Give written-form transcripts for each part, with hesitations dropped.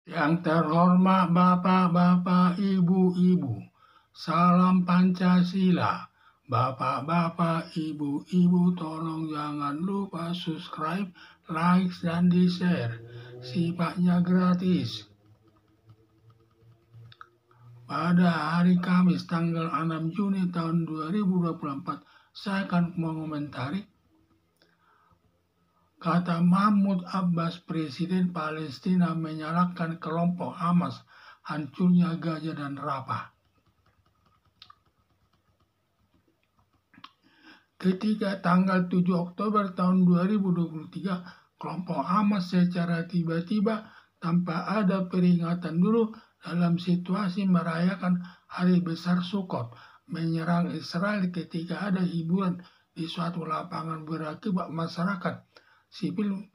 Yang terhormat Bapak-Bapak, Ibu-Ibu, salam Pancasila. Bapak-bapak, Ibu-Ibu, tolong jangan lupa subscribe, like, dan di-share. Sifatnya gratis. Pada hari Kamis tanggal 6 Juni tahun 2024, saya akan mengomentari kata Mahmud Abbas, Presiden Palestina, menyalahkan kelompok Hamas hancurnya Gaza dan Rafah. Ketika tanggal 7 Oktober tahun 2023, kelompok Hamas secara tiba-tiba tanpa ada peringatan dulu dalam situasi merayakan Hari Besar Sukkot menyerang Israel ketika ada hiburan di suatu lapangan berakibat masyarakat sipil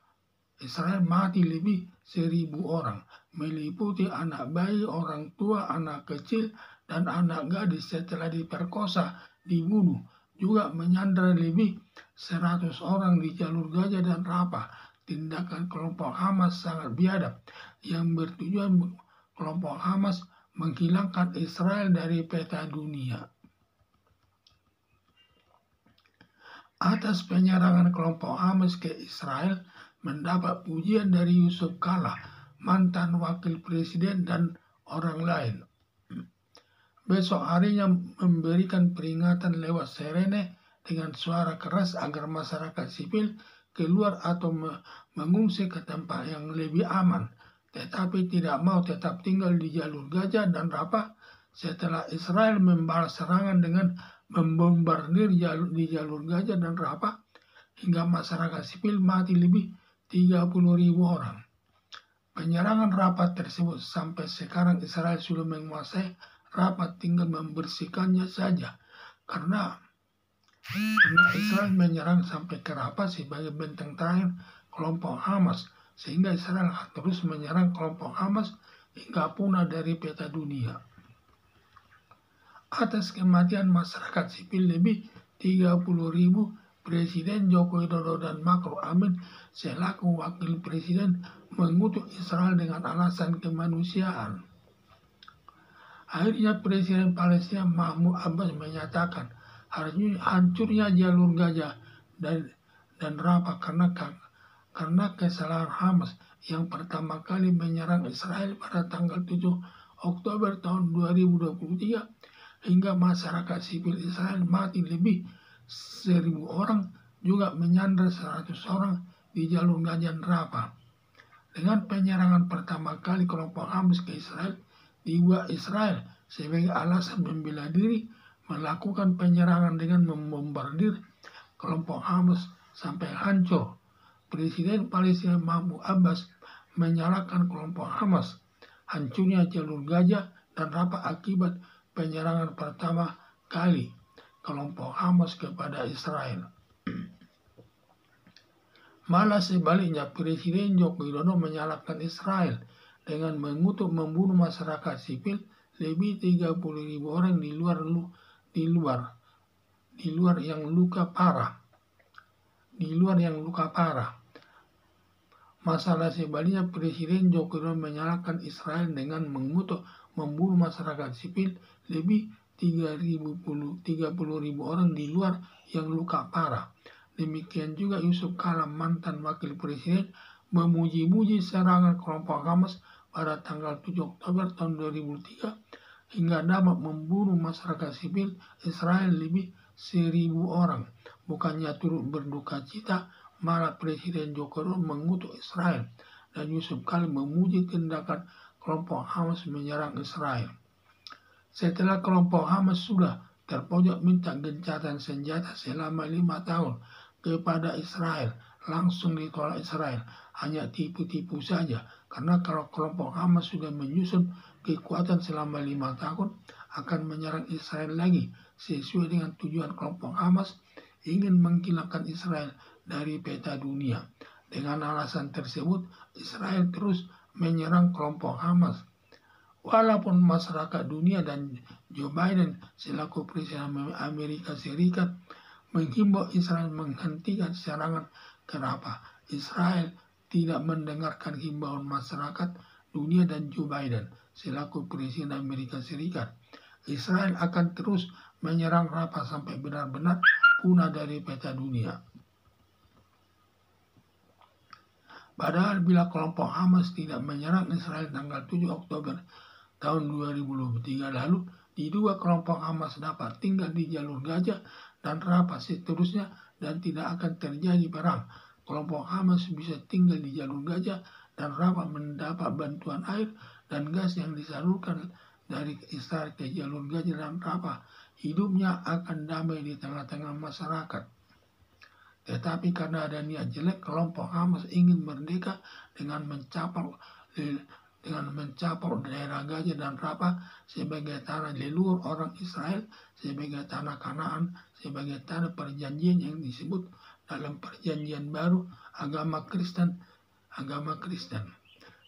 Israel mati lebih 1.000 orang, meliputi anak bayi, orang tua, anak kecil, dan anak gadis setelah diperkosa, dibunuh, juga menyandra lebih 100 orang di jalur Gaza dan Rafah. Tindakan kelompok Hamas sangat biadab yang bertujuan kelompok Hamas menghilangkan Israel dari peta dunia. Atas penyerangan kelompok Hamas ke Israel mendapat pujian dari Yusuf Kala, mantan wakil presiden dan orang lain. Besok harinya memberikan peringatan lewat sirene dengan suara keras agar masyarakat sipil keluar atau mengungsi ke tempat yang lebih aman, tetapi tidak mau tetap tinggal di jalur Gaza dan Rafah setelah Israel membalas serangan dengan membombardir di jalur Gaza dan Rafah hingga masyarakat sipil mati lebih 30.000 orang. Penyerangan Rafah tersebut sampai sekarang Israel sudah menguasai Rafah, tinggal membersihkannya saja karena Israel menyerang sampai ke Rafah sebagai benteng terakhir kelompok Hamas, sehingga Israel terus menyerang kelompok Hamas hingga punah dari peta dunia. Atas kematian masyarakat sipil lebih 30.000, Presiden Joko Widodo dan Ma'ruf Amin selaku wakil presiden mengutuk Israel dengan alasan kemanusiaan. Akhirnya Presiden Palestina Mahmud Abbas menyatakan hancurnya jalur Gaza dan Rafah karena kesalahan Hamas yang pertama kali menyerang Israel pada tanggal 7 Oktober tahun 2023 hingga masyarakat sipil Israel mati lebih 1.000 orang, juga menyandra 100 orang di jalur Gaza dan Rafah. Dengan penyerangan pertama kali kelompok Hamas ke Israel, dibuat Israel sebagai alasan membela diri melakukan penyerangan dengan membombardir kelompok Hamas sampai hancur. Presiden Palestina Mahmud Abbas menyalahkan kelompok Hamas hancurnya jalur Gaza dan Rafah akibat penyerangan pertama kali kelompok Hamas kepada Israel. Malah sebaliknya, Presiden Joko Widodo menyalahkan Israel dengan mengutuk membunuh masyarakat sipil lebih 30.000 orang di luar yang luka parah. Masalah sebaliknya, Presiden Joko Widodo menyalahkan Israel dengan mengutuk membunuh masyarakat sipil lebih 30.000 orang di luar yang luka parah. Demikian juga Yusuf Kala, mantan wakil presiden, memuji-muji serangan kelompok Hamas pada tanggal 7 Oktober tahun 2003 hingga dapat membunuh masyarakat sipil Israel lebih 1.000 orang. Bukannya turut berduka cita, malah Presiden Joko Widodo mengutuk Israel dan Yusuf Kala memuji tindakan kelompok Hamas menyerang Israel. Setelah kelompok Hamas sudah terpojok minta gencatan senjata selama 5 tahun kepada Israel, langsung ditolak Israel. Hanya tipu-tipu saja, karena kalau kelompok Hamas sudah menyusun kekuatan selama 5 tahun akan menyerang Israel lagi, sesuai dengan tujuan kelompok Hamas ingin menghilangkan Israel dari peta dunia. Dengan alasan tersebut, Israel terus menyerang kelompok Hamas. Walaupun masyarakat dunia dan Joe Biden selaku Presiden Amerika Serikat menghimbau Israel menghentikan serangan ke Rafah, Israel tidak mendengarkan himbauan masyarakat dunia dan Joe Biden selaku Presiden Amerika Serikat. Israel akan terus menyerang Rafah sampai benar-benar punah dari peta dunia. Padahal bila kelompok Hamas tidak menyerang Israel tanggal 7 Oktober tahun 2023 lalu, diduga kelompok Hamas dapat tinggal di jalur Gaza dan Rafah seterusnya dan tidak akan terjadi perang. Kelompok Hamas bisa tinggal di jalur Gaza dan Rafah mendapat bantuan air dan gas yang disalurkan dari Israel ke jalur Gaza dan Rafah. Hidupnya akan damai di tengah-tengah masyarakat. Tetapi karena ada niat jelek, kelompok Hamas ingin merdeka dengan mencaplok daerah Gaza dan Rafah sebagai tanah leluhur orang Israel, sebagai tanah Kanaan, sebagai tanah perjanjian yang disebut dalam perjanjian baru agama Kristen.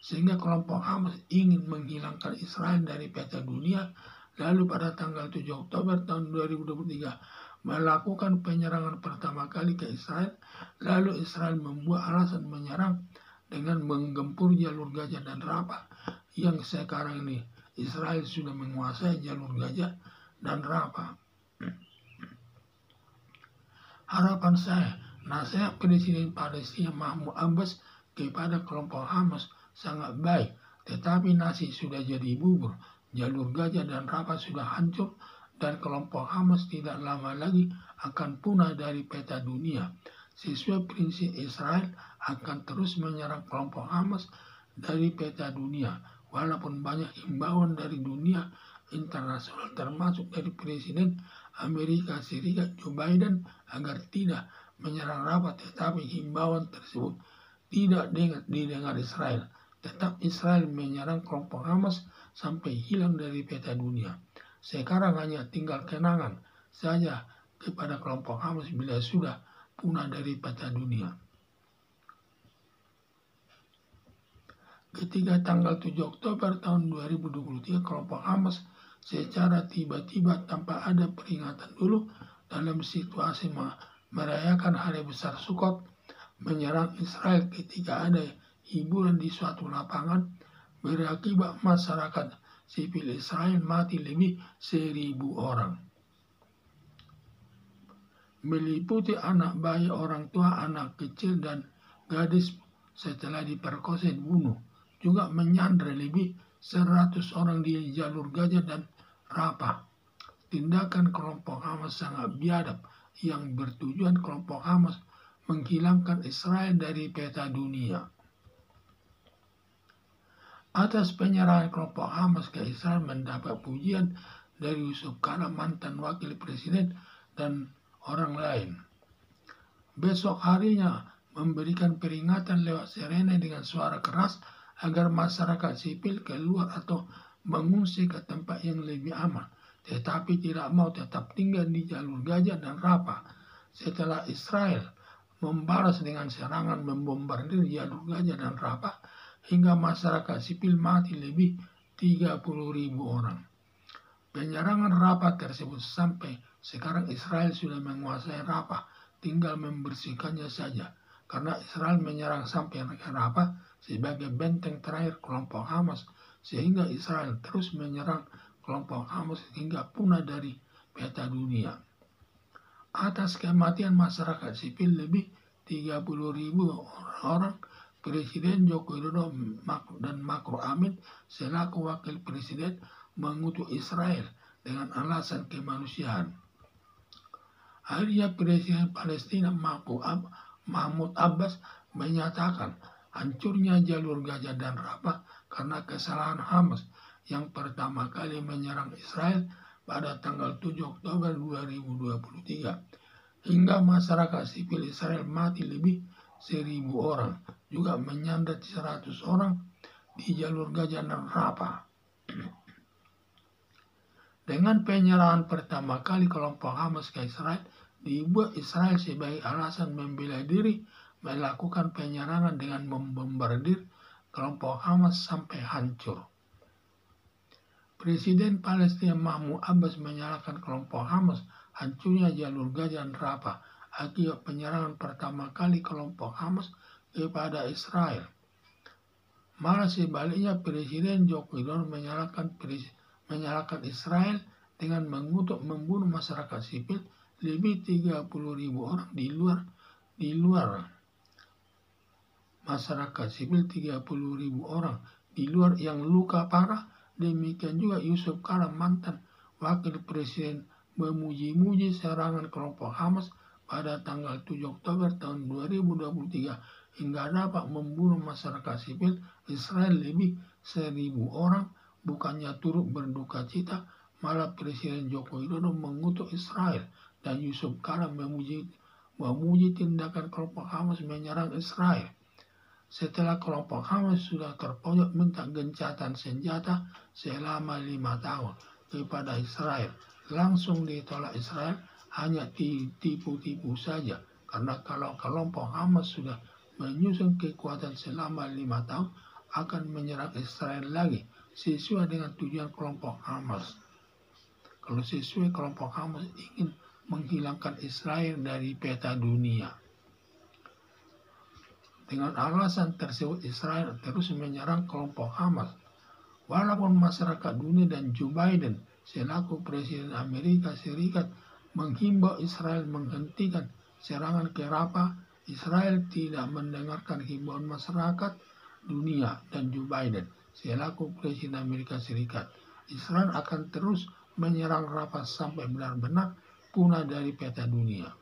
Sehingga kelompok Hamas ingin menghilangkan Israel dari peta dunia. Lalu pada tanggal 7 Oktober tahun 2023 melakukan penyerangan pertama kali ke Israel. Lalu Israel membuat alasan menyerang dengan menggempur jalur Gaza dan Rafah, yang sekarang ini Israel sudah menguasai jalur Gaza dan Rafah. Harapan saya, nasihat Presiden Palestina Mahmud Abbas kepada kelompok Hamas sangat baik, tetapi nasi sudah jadi bubur. Jalur Gaza dan Rafah sudah hancur dan kelompok Hamas tidak lama lagi akan punah dari peta dunia. Sesuai prinsip, Israel akan terus menyerang kelompok Hamas dari peta dunia. Walaupun banyak himbauan dari dunia internasional termasuk dari Presiden Amerika Serikat Joe Biden agar tidak menyerang Rafah, tetapi himbauan tersebut tidak didengar Israel. Tetap Israel menyerang kelompok Hamas sampai hilang dari peta dunia. Sekarang hanya tinggal kenangan saja kepada kelompok Hamas bila sudah punah dari peta dunia. Ketika tanggal 7 Oktober tahun 2023 kelompok Hamas secara tiba-tiba tanpa ada peringatan dulu dalam situasi merayakan hari besar Sukkot menyerang Israel ketika ada hiburan di suatu lapangan, berakibat masyarakat sipil Israel mati lebih 1.000 orang. Meliputi anak bayi, orang tua, anak kecil, dan gadis setelah diperkosa dibunuh. Juga menyandra lebih 100 orang di jalur Gaza dan Rafah. Tindakan kelompok Hamas sangat biadab yang bertujuan kelompok Hamas menghilangkan Israel dari peta dunia. Atas penyerangan kelompok Hamas ke Israel mendapat pujian dari Yusuf Kala, mantan wakil presiden, dan orang lain. Besok harinya memberikan peringatan lewat sirene dengan suara keras agar masyarakat sipil keluar atau mengungsi ke tempat yang lebih aman, tetapi tidak mau tetap tinggal di jalur Gaza dan Rafah. Setelah Israel membalas dengan serangan membombardir jalur Gaza dan Rafah, hingga masyarakat sipil mati lebih 30.000 orang. Penyerangan Rafah tersebut sampai sekarang Israel sudah menguasai Rafah, tinggal membersihkannya saja. Karena Israel menyerang sampai ke Rafah sebagai benteng terakhir kelompok Hamas, sehingga Israel terus menyerang kelompok Hamas hingga punah dari peta dunia. Atas kematian masyarakat sipil lebih 30.000 orang, Presiden Joko Widodo dan Ma'ruf Amin selaku wakil presiden mengutuk Israel dengan alasan kemanusiaan. Akhirnya Presiden Palestina Mahmud Abbas menyatakan hancurnya jalur Gaza dan Rafah karena kesalahan Hamas yang pertama kali menyerang Israel pada tanggal 7 Oktober 2023. Hingga masyarakat sipil Israel mati lebih 1.000 orang, juga menyandra 100 orang di jalur Gaza dan Rafah. Dengan penyerangan pertama kali kelompok Hamas ke Israel, dibuat Israel sebagai alasan membela diri melakukan penyerangan dengan membombardir kelompok Hamas sampai hancur. Presiden Palestina Mahmud Abbas menyalahkan kelompok Hamas hancurnya jalur Gaza dan Rafah akibat penyerangan pertama kali kelompok Hamas kepada Israel. Malah sebaliknya Presiden Joko Widodo menyalahkan Israel dengan mengutuk membunuh masyarakat sipil lebih 30.000 orang di luar masyarakat sipil 30.000 orang di luar yang luka parah. Demikian juga Yusuf Kala, mantan wakil presiden, memuji-muji serangan kelompok Hamas pada tanggal 7 Oktober tahun 2023 hingga dapat membunuh masyarakat sipil Israel lebih 1.000 orang. Bukannya turut berduka cita, malah Presiden Joko Widodo mengutuk Israel dan Yusuf Kala memuji tindakan kelompok Hamas menyerang Israel. Setelah kelompok Hamas sudah terpojok minta gencatan senjata selama 5 tahun kepada Israel, langsung ditolak Israel, hanya tipu-tipu saja. Karena kalau kelompok Hamas sudah menyusun kekuatan selama 5 tahun, akan menyerang Israel lagi sesuai dengan tujuan kelompok Hamas. Kalau sesuai, kelompok Hamas ingin menghilangkan Israel dari peta dunia. Dengan alasan tersebut, Israel terus menyerang kelompok Hamas. Walaupun masyarakat dunia dan Joe Biden selaku Presiden Amerika Serikat menghimbau Israel menghentikan serangan ke Rafah, Israel tidak mendengarkan himbauan masyarakat dunia dan Joe Biden selaku Presiden Amerika Serikat. Israel akan terus menyerang Rafah sampai benar-benar punah dari peta dunia.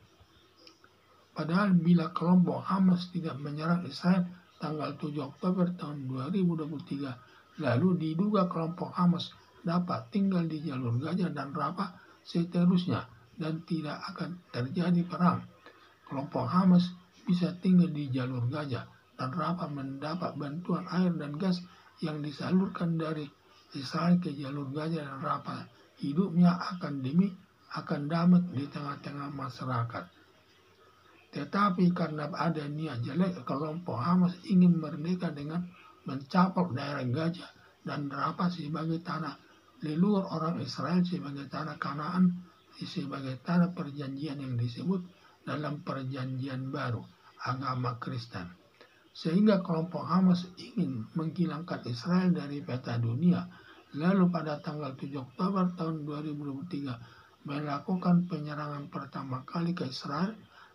Padahal bila kelompok Hamas tidak menyerang Israel tanggal 7 Oktober tahun 2023, lalu diduga kelompok Hamas dapat tinggal di jalur Gaza dan Rafah seterusnya dan tidak akan terjadi perang. Kelompok Hamas bisa tinggal di jalur Gaza dan Rafah mendapat bantuan air dan gas yang disalurkan dari Israel ke jalur Gaza dan Rafah. Hidupnya akan damai di tengah-tengah masyarakat. Tetapi karena ada niat jelek, kelompok Hamas ingin merdeka dengan mencaplok daerah Gaza dan Rafah sebagai tanah leluhur orang Israel, sebagai tanah Kanaan, sebagai tanah perjanjian yang disebut dalam perjanjian baru agama Kristen. Sehingga kelompok Hamas ingin menghilangkan Israel dari peta dunia. Lalu pada tanggal 7 Oktober tahun 2023 melakukan penyerangan pertama kali ke Israel.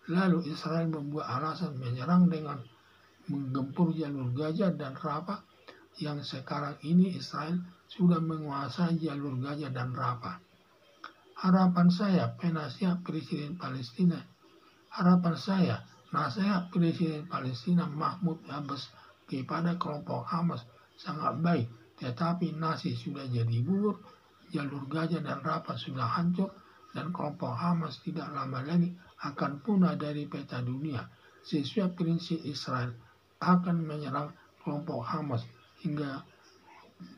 Lalu Israel membuat alasan menyerang dengan menggempur jalur Gaza dan Rafah, yang sekarang ini Israel sudah menguasai jalur Gaza dan Rafah. Harapan saya nasihat Presiden Palestina Mahmud Abbas kepada kelompok Hamas sangat baik, tetapi nasi sudah jadi bubur, jalur Gaza dan Rafah sudah hancur, dan kelompok Hamas tidak lama lagi akan punah dari peta dunia. Sesuai prinsip Israel akan menyerang kelompok Hamas hingga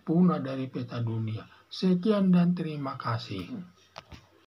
punah dari peta dunia. Sekian dan terima kasih.